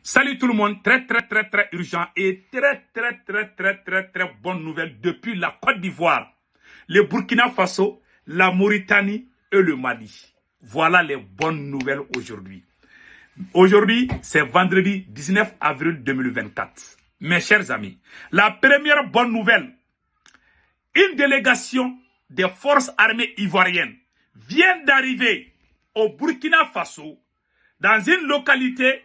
Salut tout le monde, très urgent et très bonne nouvelle depuis la Côte d'Ivoire, le Burkina Faso, la Mauritanie et le Mali. Voilà les bonnes nouvelles aujourd'hui. Aujourd'hui, c'est vendredi 19 avril 2024. Mes chers amis, la première bonne nouvelle, une délégation des forces armées ivoiriennes vient d'arriver au Burkina Faso dans une localité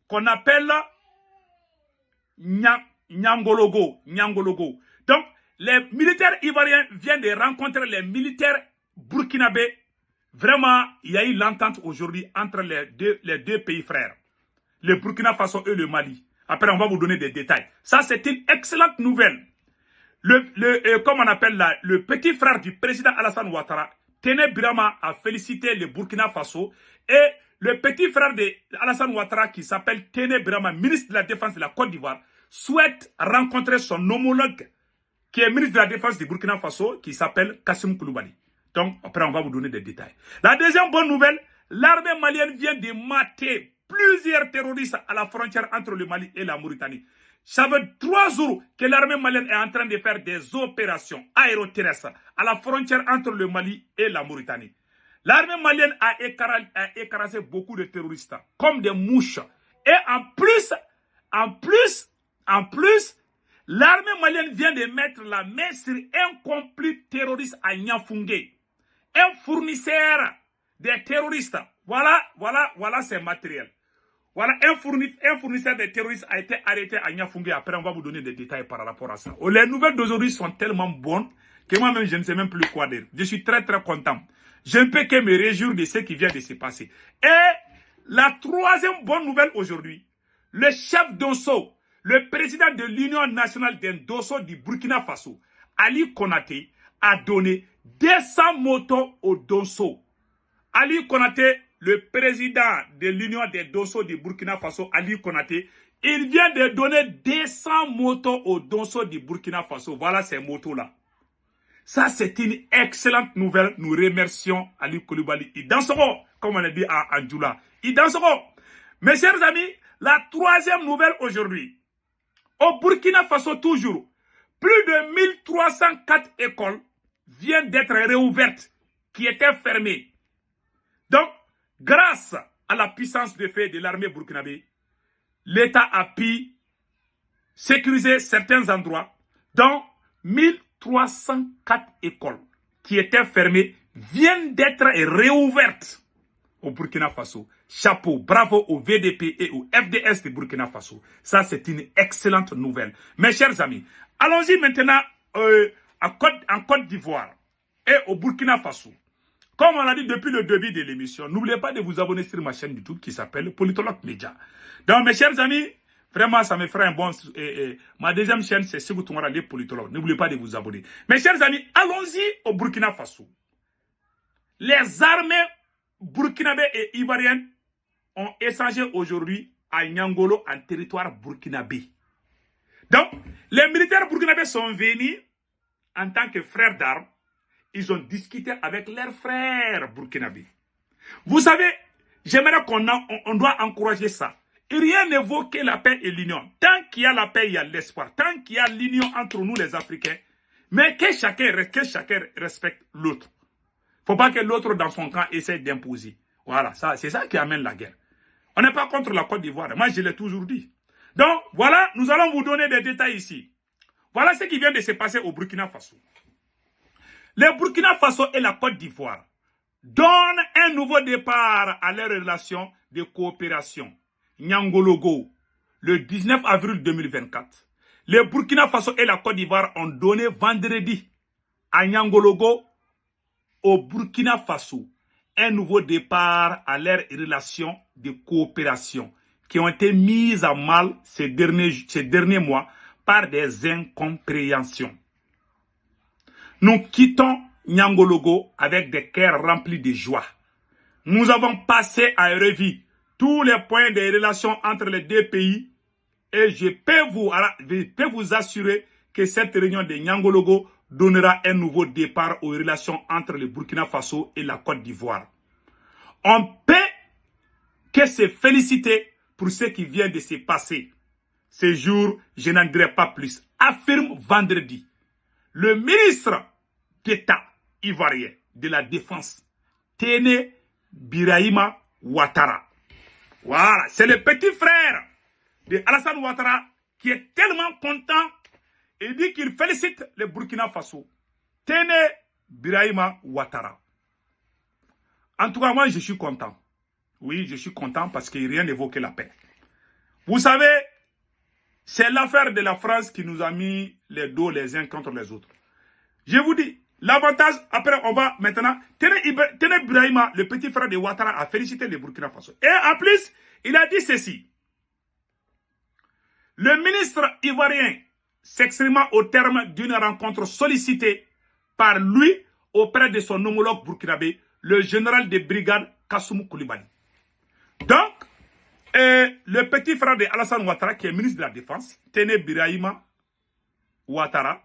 qu'on appelle Nyangologo. Donc, les militaires ivoiriens viennent de rencontrer les militaires burkinabés. Vraiment, il y a eu l'entente aujourd'hui entre les deux pays frères, le Burkina Faso et le Mali. Après, on va vous donner des détails. Ça, c'est une excellente nouvelle. Comme on appelle là, le petit frère du président Alassane Ouattara, Téné Birama, a félicité le Burkina Faso et le petit frère de Alassane Ouattara, qui s'appelle Téné Birama, ministre de la Défense de la Côte d'Ivoire, souhaite rencontrer son homologue, qui est ministre de la Défense du Burkina Faso, qui s'appelle Kassim Koulibaly. Donc, après, on va vous donner des détails. La deuxième bonne nouvelle, l'armée malienne vient de mater plusieurs terroristes à la frontière entre le Mali et la Mauritanie. Ça fait 3 jours que l'armée malienne est en train de faire des opérations aéroterrestres à la frontière entre le Mali et la Mauritanie. L'armée malienne a écrasé beaucoup de terroristes comme des mouches. Et en plus, l'armée malienne vient de mettre la main sur un complice terroriste à Niafungé. Un fournisseur des terroristes. Voilà ces matériels. Voilà, un fournisseur de terroristes a été arrêté à Niafungé. Après, on va vous donner des détails par rapport à ça. Les nouvelles d'aujourd'hui sont tellement bonnes que moi-même, je ne sais même plus quoi dire. Je suis très content. Je ne peux que me réjouir de ce qui vient de se passer. Et la troisième bonne nouvelle aujourd'hui, le chef d'Osso, le président de l'Union nationale d'Osso du Burkina Faso, Ali Konaté, a donné 200 motos aux Dosso. Ali Konaté, le président de l'Union des Dosso du Burkina Faso, Ali Konaté, il vient de donner 200 motos aux Dosso du Burkina Faso. Voilà ces motos-là. Ça, c'est une excellente nouvelle. Nous remercions Ali Koulibaly. Idansoko, comme on a dit à Anjoula. Idansoko. Mes chers amis, la troisième nouvelle aujourd'hui. Au Burkina Faso, toujours, plus de 1304 écoles viennent d'être réouvertes, qui étaient fermées. Donc, grâce à la puissance de fait de l'armée burkinabé, l'État a pu sécuriser certains endroits, dont 1304 écoles qui étaient fermées viennent d'être réouvertes au Burkina Faso. Chapeau, bravo au VDP et au FDS de Burkina Faso. Ça, c'est une excellente nouvelle. Mes chers amis, allons-y maintenant en Côte d'Ivoire et au Burkina Faso. Comme on l'a dit depuis le début de l'émission, n'oubliez pas de vous abonner sur ma chaîne YouTube qui s'appelle Politologue Média. Donc, mes chers amis, vraiment, ça me ferait un bon... ma deuxième chaîne, c'est Ségou Tounkara, les politologues. N'oubliez pas de vous abonner. Mes chers amis, allons-y au Burkina Faso. Les armées burkinabées et ivoiriennes ont échangé aujourd'hui à Niangolo, en territoire burkinabé. Donc, les militaires burkinabés sont venus en tant que frères d'armes. Ils ont discuté avec leurs frères burkinabés. Vous savez, j'aimerais qu'on doit encourager ça. Et rien ne vaut que la paix et l'union. Tant qu'il y a la paix, il y a l'espoir. Tant qu'il y a l'union entre nous les Africains, mais que chacun respecte l'autre. Il ne faut pas que l'autre dans son camp essaie d'imposer. Voilà, c'est ça qui amène la guerre. On n'est pas contre la Côte d'Ivoire. Moi, je l'ai toujours dit. Donc, voilà, nous allons vous donner des détails ici. Voilà ce qui vient de se passer au Burkina Faso. Le Burkina Faso et la Côte d'Ivoire donnent un nouveau départ à leurs relations de coopération. Nyangologo, le 19 avril 2024. Le Burkina Faso et la Côte d'Ivoire ont donné vendredi à Nyangologo, au Burkina Faso, un nouveau départ à leurs relations de coopération qui ont été mises à mal ces derniers mois par des incompréhensions. Nous quittons Nyangologo avec des cœurs remplis de joie. Nous avons passé à revue tous les points de relations entre les deux pays et je peux vous assurer que cette réunion de Nyangologo donnera un nouveau départ aux relations entre le Burkina Faso et la Côte d'Ivoire. On peut que se féliciter pour ce qui vient de se passer. Ce jour, je n'en dirai pas plus. Affirme vendredi le ministre d'État ivoirien de la Défense, Téné Birahima Ouattara. Voilà, c'est le petit frère de Alassane Ouattara qui est tellement content et dit qu'il félicite le Burkina Faso. Téné Birahima Ouattara. En tout cas, moi, je suis content. Oui, je suis content parce que rien n'évoque la paix. Vous savez, c'est l'affaire de la France qui nous a mis les dos les uns contre les autres. Je vous dis, l'avantage, après on va maintenant, Téné Birahima, le petit frère de Ouattara, a félicité le Burkina Faso. Et en plus, il a dit ceci. Le ministre ivoirien s'exprima au terme d'une rencontre sollicitée par lui auprès de son homologue burkinabé, le général de brigade Kassoumou Koulibaly. Donc, le petit frère de Alassane Ouattara, qui est ministre de la Défense, Téné Birahima Ouattara,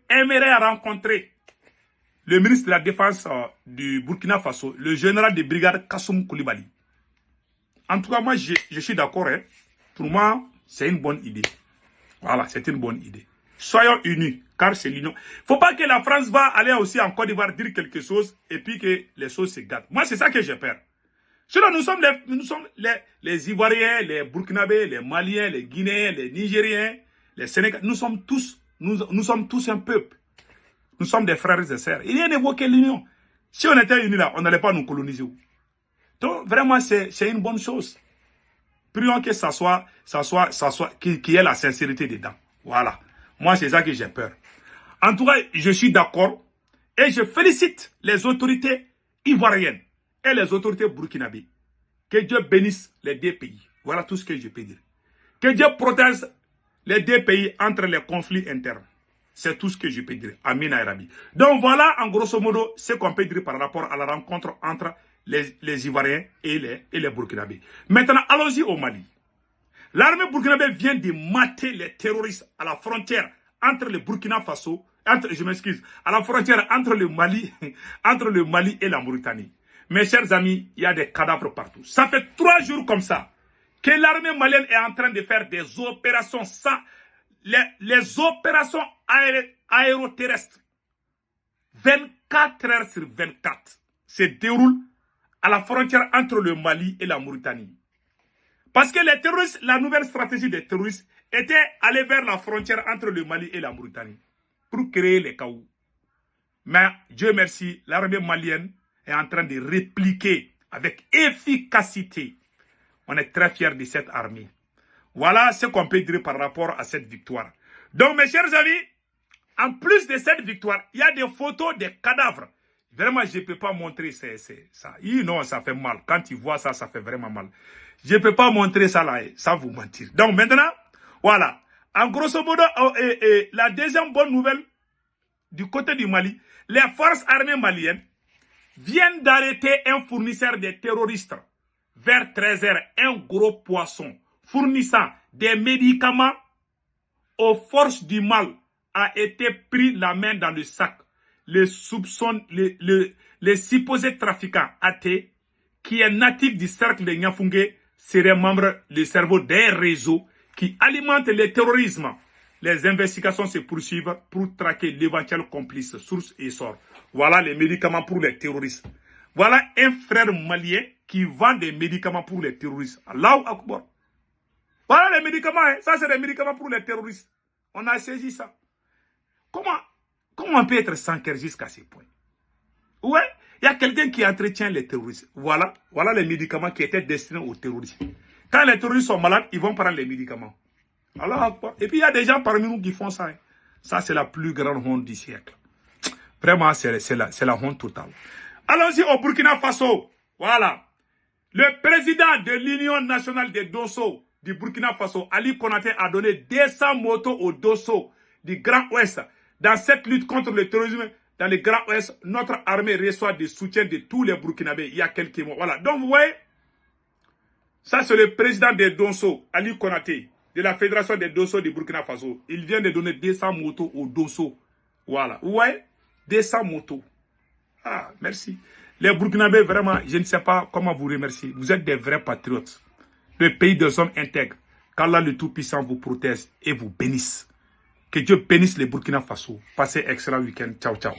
aimerait rencontrer le ministre de la Défense du Burkina Faso, le général de brigade Kassoumou Koulibaly. En tout cas, moi, je suis d'accord. Hein. Pour moi, c'est une bonne idée. Voilà, c'est une bonne idée. Soyons unis, car c'est l'union. Il ne faut pas que la France va aller aussi en Côte d'Ivoire dire quelque chose et puis que les choses se gâtent. Moi, c'est ça que j'ai peur. Sinon, nous sommes les Ivoiriens, les Burkinabés, les Maliens, les Guinéens, les Nigériens, les Sénégalais. Nous sommes tous un peuple. Nous sommes des frères et sœurs. Il y a évoqué l'union. Si on était unis là, on n'allait pas nous coloniser. Donc, vraiment, c'est une bonne chose. Prions que ça soit, qu'il y ait la sincérité dedans. Voilà. Moi, c'est ça que j'ai peur. En tout cas, je suis d'accord et je félicite les autorités ivoiriennes et les autorités burkinabées. Que Dieu bénisse les deux pays. Voilà tout ce que je peux dire. Que Dieu protège les deux pays entre les conflits internes. C'est tout ce que je peux dire. Amin Arabi. Donc voilà, en grosso modo, ce qu'on peut dire par rapport à la rencontre entre les Ivoiriens et les Burkinabés. Maintenant, allons-y au Mali. L'armée burkinabé vient de mater les terroristes à la frontière entre le Burkina Faso, à la frontière entre le Mali et la Mauritanie. Mes chers amis, il y a des cadavres partout. Ça fait 3 jours comme ça que l'armée malienne est en train de faire des opérations les opérations aéroterrestres. 24 heures sur 24 se déroulent à la frontière entre le Mali et la Mauritanie. Parce que les terroristes, la nouvelle stratégie des terroristes était aller vers la frontière entre le Mali et la Mauritanie pour créer les chaos. Mais Dieu merci, l'armée malienne est en train de répliquer avec efficacité. On est très fiers de cette armée. Voilà ce qu'on peut dire par rapport à cette victoire. Donc mes chers amis, en plus de cette victoire, il y a des photos des cadavres. Vraiment, je ne peux pas montrer ça. Non, ça fait mal. Quand tu vois ça, ça fait vraiment mal. Je ne peux pas montrer ça là, ça vous mentir. Donc maintenant, voilà. En grosso modo, la deuxième bonne nouvelle du côté du Mali, les forces armées maliennes viennent d'arrêter un fournisseur de terroristes vers 13 h, un gros poisson fournissant des médicaments aux forces du mal a été pris la main dans le sac. Les supposés trafiquants athées, qui est natif du cercle de Niafungé, serait membre du cerveau des réseaux qui alimentent le terrorisme. Les investigations se poursuivent pour traquer l'éventuel complice, source et sort. Voilà les médicaments pour les terroristes. Voilà un frère malien qui vend des médicaments pour les terroristes. Allahu Akbar. Voilà les médicaments, hein. Ça c'est des médicaments pour les terroristes. On a saisi ça. Comment on peut être sans cœur jusqu'à ce point? Ouais, il y a quelqu'un qui entretient les terroristes. Voilà les médicaments qui étaient destinés aux terroristes. Quand les terroristes sont malades, ils vont prendre les médicaments. Alors, et puis il y a des gens parmi nous qui font ça. Hein. Ça, c'est la plus grande honte du siècle. Vraiment, c'est la honte totale. Allons-y au Burkina Faso. Voilà. Le président de l'Union nationale des Dosso du Burkina Faso, Ali Konaté, a donné 200 motos aux Dosso du Grand Ouest. Dans cette lutte contre le terrorisme dans le Grand Ouest, notre armée reçoit des soutiens de tous les Burkinabés il y a quelques mois. Voilà. Donc, vous voyez, ça, c'est le président des Dosso, Ali Konaté, de la Fédération des Dosso du Burkina Faso. Il vient de donner 200 motos aux Dosso. Voilà. Vous voyez, 200 motos. Ah, merci. Les Burkinabés, vraiment, je ne sais pas comment vous remercier. Vous êtes des vrais patriotes. le pays des hommes intègres. Qu'Allah le Tout-Puissant vous protège et vous bénisse. Que Dieu bénisse les Burkina Faso. Passez un excellent week-end. Ciao, ciao.